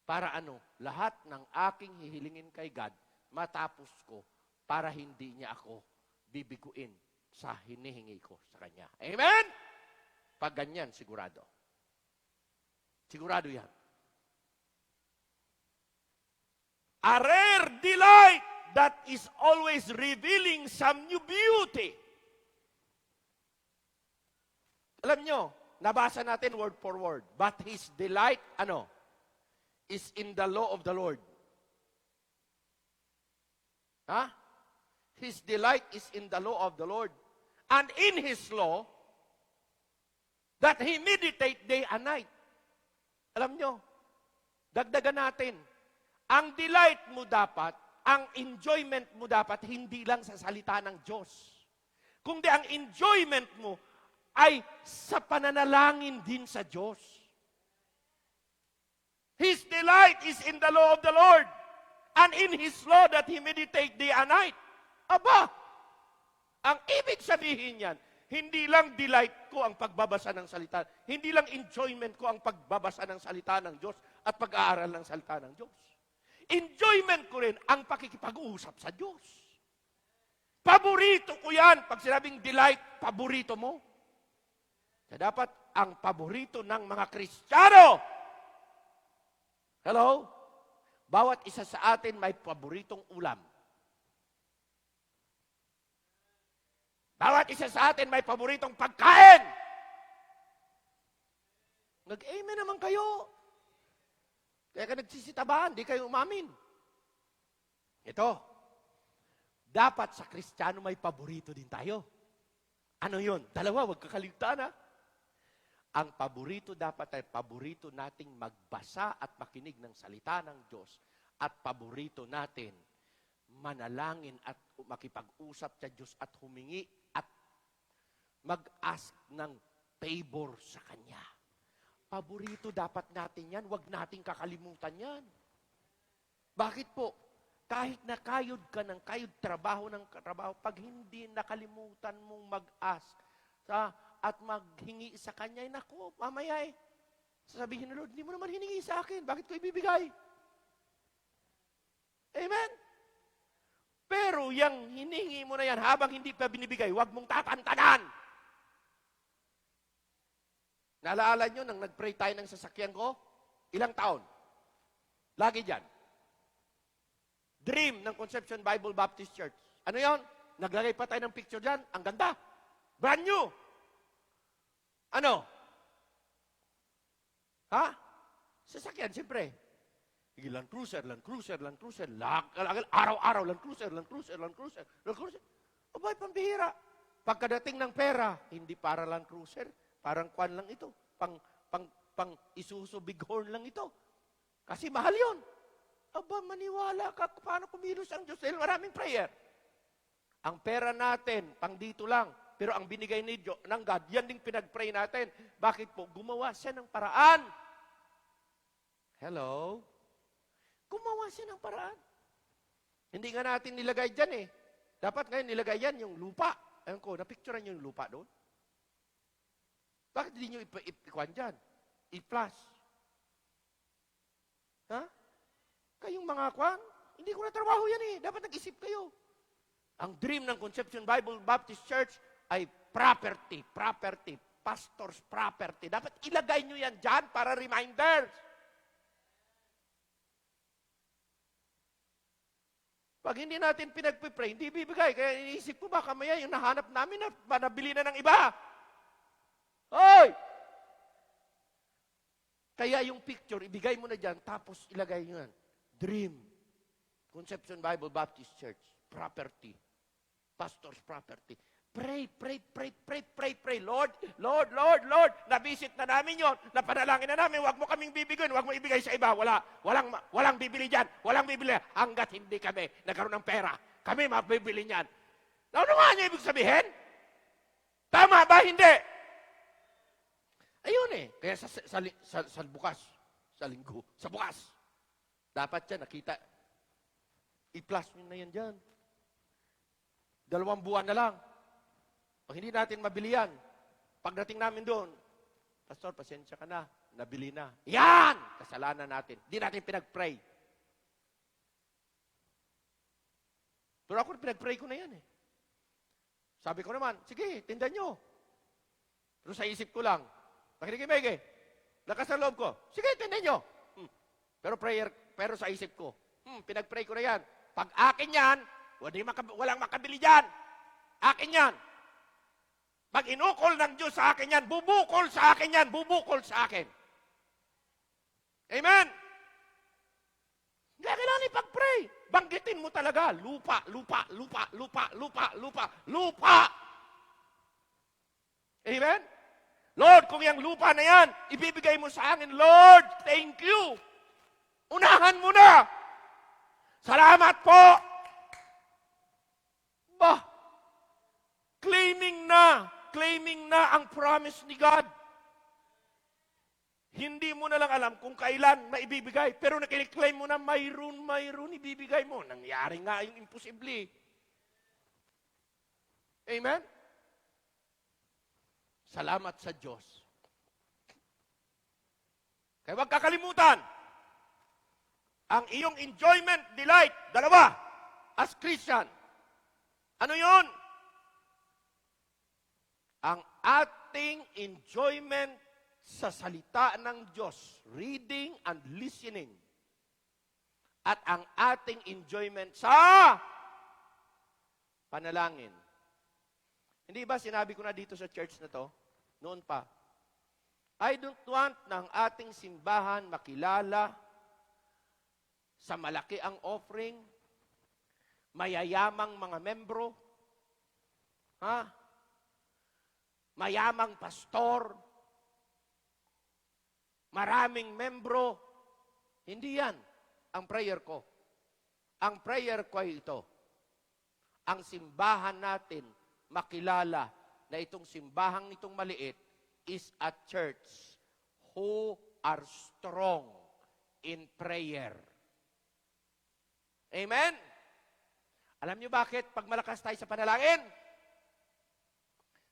Para lahat ng aking hihilingin kay God, matapos ko para hindi niya ako bibiguin sa hinihingi ko sa Kanya. Amen? Pag ganyan, sigurado. Sigurado yan. A rare delight that is always revealing some new beauty. Alam nyo, nabasa natin word for word. But his delight, is in the law of the Lord. His delight is in the law of the Lord. And in his law, that he meditate day and night. Alam nyo, dagdagan natin. Ang delight mo dapat, ang enjoyment mo dapat, hindi lang sa salita ng Diyos. Kundi ang enjoyment mo ay sa pananalangin din sa Diyos. His delight is in the law of the Lord, and in His law that He meditate day and night. Aba, ang ibig sabihin yan, hindi lang delight ko ang pagbabasa ng salita, hindi lang enjoyment ko ang pagbabasa ng salita ng Diyos at pag-aaral ng salita ng Diyos. Enjoyment ko rin ang pakikipag-uusap sa Diyos. Paborito ko yan. Pag sinabing delight, paborito mo. Kaya dapat ang paborito ng mga Kristiyano. Hello? Bawat isa sa atin may paboritong ulam. Bawat isa sa atin may paboritong pagkain. Nag-amen naman kayo. Kaya ka nagsisitabahan, di kayo umamin. Ito, dapat sa Kristiyano may paborito din tayo. Ano yun? Dalawa, huwag kakalimutan ha. Ang paborito dapat ay paborito nating magbasa at makinig ng salita ng Diyos. At paborito natin manalangin at makipag-usap sa Diyos at humingi at mag-ask ng favor sa Kanya. Paborito dapat natin yan. Huwag nating kakalimutan yan. Bakit po? Kahit na kayod ka ng kayod, trabaho ng trabaho, pag hindi nakalimutan mong mag-ask at maghingi sa Kanya, naku, mamaya sasabihin ng Lord, hindi mo naman hiningi sa akin. Bakit ko ibibigay? Amen? Pero yung hiningi mo na yan, habang hindi pa binibigay, huwag mong tatantanan. Naalala nyo, nang nag-pray tayo ng sasakyan ko, ilang taon? Lagi dyan. Dream ng Conception Bible Baptist Church. Ano yon? Naglagay pa tayo ng picture dyan. Ang ganda. Brand new. Ano? Sasakyan, siyempre. Land Cruiser. Araw-araw, Land Cruiser. Abay, pambihira. Pagkadating ng pera, hindi para Land Cruiser. Parang kwan lang ito. Pang Isuzu Bighorn lang ito. Kasi mahal yun. Aba, maniwala ka paano kumilos ang Diyos dahil maraming prayer. Ang pera natin, pang dito lang. Pero ang binigay ni Diyos, ng God, yan din pinag-pray natin. Bakit po? Gumawa siya ng paraan. Hello? Gumawa siya ng paraan. Hindi nga natin nilagay dyan eh. Dapat ngayon nilagay yan yung lupa. Ayun ko, napicturean nyo yung lupa doon? Bakit hindi nyo ikuan dyan? I-plus. Ha? Kayong mga kwan, hindi ko na trabaho yan eh. Dapat nag-isip kayo. Ang dream ng Conception Bible Baptist Church ay property. Pastor's property. Dapat ilagay nyo yan dyan para reminders. Pag hindi natin pinagpipray, hindi bibigay. Kaya iniisip ko baka maya yung nahanap namin na nabili na ng iba. Hoy! Kaya yung picture, ibigay mo na dyan, tapos ilagay nyo yan. Dream. Conception Bible Baptist Church. Property. Pastor's property. Pray. Lord. Nabisit na namin yon. Napanalangin na namin. Huwag mo kaming bibigyan. Huwag mo ibigay sa iba. Walang bibili dyan. Walang bibili. Hanggat hindi kami nagkaroon ng pera. Kami mabibili niyan. Ano nga niya ibig sabihin? Tama ba? Hindi. Ayun eh. Kaya sa bukas. Sa linggo. Sa bukas. Dapat yan, nakita. I-plus nyo na yan dyan. 2 buwan na lang. Pag hindi natin mabili yan, pagdating namin doon, Pastor, pasensya ka na. Nabili na. Yan! Kasalanan natin. Hindi natin pinag-pray. Pero ako, pinag-pray ko na yan eh. Sabi ko naman, sige, tindan nyo. Pero sa isip ko lang, nakinig-ibig lakas ng loob ko, sige, tindan nyo. Pero sa isip ko, pinag-pray ko na yan. Pag akin yan, walang makabili dyan. Akin yan. Pag inukol ng Diyos sa akin yan, bubukol sa akin yan, bubukol sa akin. Amen? Hindi kailangan ipag-pray. Banggitin mo talaga, lupa. Amen? Lord, kung yung lupa na yan, ibibigay mo sa akin, Lord, thank you. Unahan mo na. Salamat po. Claiming na ang promise ni God. Hindi mo na lang alam kung kailan maibibigay, pero nakiklaim mo na mayroon ibibigay mo. Nangyari nga yung imposible. Amen? Salamat sa Diyos. Kaya huwag kakalimutan, ang iyong enjoyment, delight, dalawa, as Christian. Ano yun? Ang ating enjoyment sa salita ng Diyos, reading and listening. At ang ating enjoyment sa panalangin. Hindi ba sinabi ko na dito sa church na to? Noon pa. I don't want ng ating simbahan makilala sa malaki ang offering, mayayamang mga membro, mayamang pastor, maraming membro. Hindi yan ang prayer ko. Ang prayer ko ay ito. Ang simbahan natin makilala na itong simbahang nitong maliit is a church who are strong in prayer. Amen? Alam niyo bakit pag malakas tayo sa panalangin?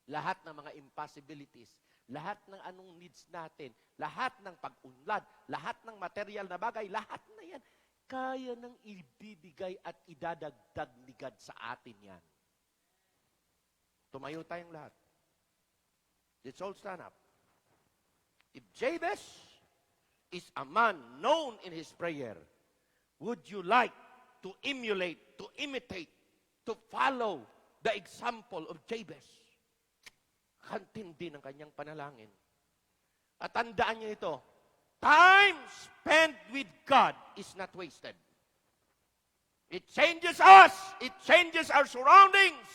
Lahat ng mga impossibilities, lahat ng anong needs natin, lahat ng pag-unlad, lahat ng material na bagay, lahat na yan, kaya nang ibibigay at idadagdag ni God sa atin yan. Tumayo tayong lahat. Let's all stand up. If Jabez is a man known in his prayer, would you like to emulate, to imitate, to follow the example of Jabez? Kantindi ng kanyang panalangin. At tandaan niyo ito, time spent with God is not wasted. It changes us. It changes our surroundings.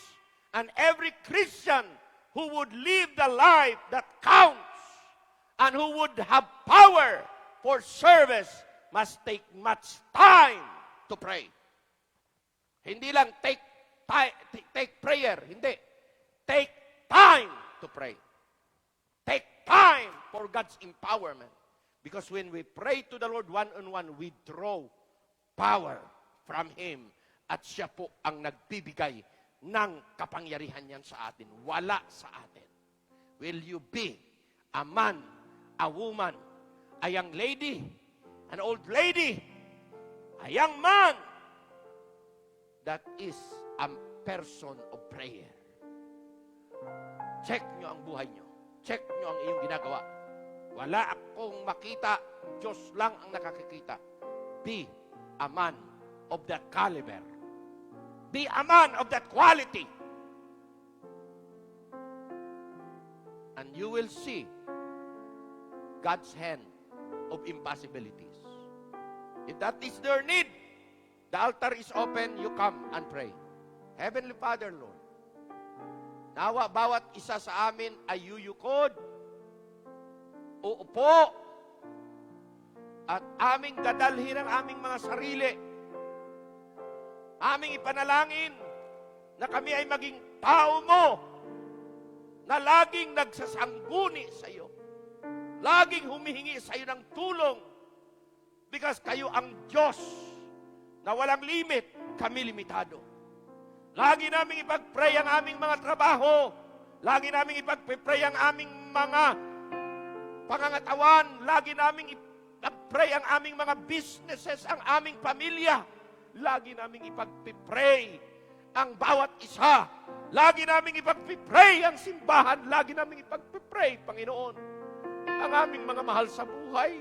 And every Christian who would live the life that counts and who would have power for service must take much time to pray. Hindi lang take prayer, hindi. Take time to pray. Take time for God's empowerment. Because when we pray to the Lord one-on-one, we draw power from Him. At siya po ang nagbibigay ng kapangyarihan niyan sa atin. Wala sa atin. Will you be a man, a woman, a young lady, an old lady, a young man that is a person of prayer? Check nyo ang buhay nyo. Check nyo ang iyong ginagawa. Wala akong makita. Diyos lang ang nakakikita. Be a man of that caliber. Be a man of that quality. And you will see God's hand of impossibilities. If that is their need, the altar is open, you come and pray. Heavenly Father, Lord, nawa bawat isa sa amin ay yuyukod, uupo, at aming dadalhin ang aming mga sarili. Aming ipanalangin na kami ay maging tao mo na laging nagsasangguni sa iyo. Laging humihingi sa iyo ng tulong because kayo ang Diyos na walang limit, kami limitado. Lagi naming ipag-pray ang aming mga trabaho. Lagi naming ipag-pray ang aming mga pangangatawan. Lagi naming ipag-pray ang aming mga businesses, ang aming pamilya. Lagi naming ipag-pray ang bawat isa. Lagi naming ipag-pray ang simbahan. Lagi naming ipag-pray, Panginoon, ang aming mga mahal sa buhay.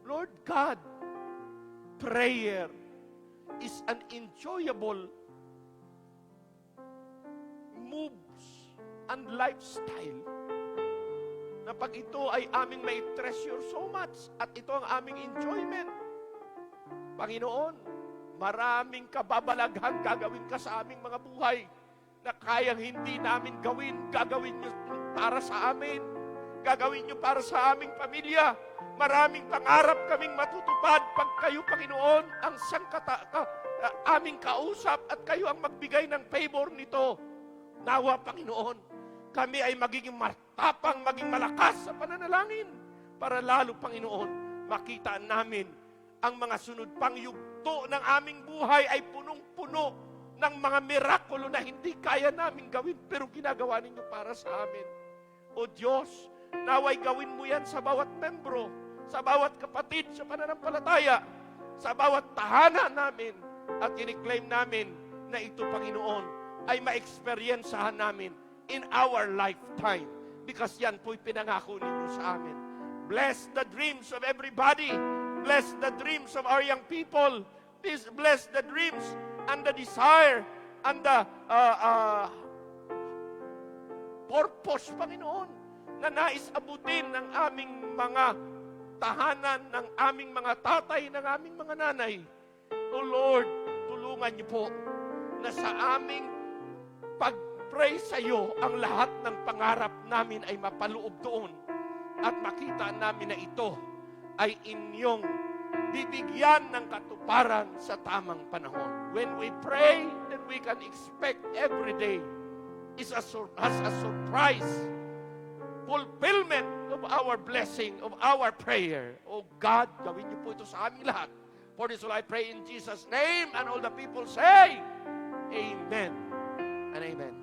Lord God, prayer is an enjoyable moves and lifestyle na pag ito ay aming may treasure so much at ito ang aming enjoyment. Panginoon, maraming kababalaghang gagawin ka sa aming mga buhay na kayang hindi namin gawin. Gagawin niyo para sa amin. Gagawin niyo para sa aming pamilya. Maraming pangarap kaming matutupad pag kayo, Panginoon, ang aming kausap at kayo ang magbigay ng favor nito. Nawa, Panginoon, kami ay magiging matapang, maging malakas sa pananalangin para lalo, Panginoon, makita namin ang mga sunod pang yugto ng aming buhay ay punong-puno ng mga mirakulo na hindi kaya namin gawin pero ginagawa ninyo para sa amin. O Diyos, naway gawin mo yan sa bawat membro, sa bawat kapatid sa pananampalataya, sa bawat tahanan namin at kiniklaim namin na ito, Panginoon, ay ma-experiensahan namin in our lifetime because yan po'y pinangako ninyo sa amin. Bless the dreams of everybody. Bless the dreams of our young people. Please bless the dreams and the desire and the purpose, Panginoon, na nais abutin ng aming mga tahanan, ng aming mga tatay, ng aming mga nanay. O Lord, tulungan niyo po na sa aming pag-pray sa iyo, ang lahat ng pangarap namin ay mapaloob doon at makita namin na ito ay inyong bibigyan ng katuparan sa tamang panahon. When we pray, then we can expect every day is has a surprise fulfillment of our blessing, of our prayer. Oh God, gawin niyo po ito sa aming lahat. For this will I pray in Jesus' name, and all the people say, Amen and Amen.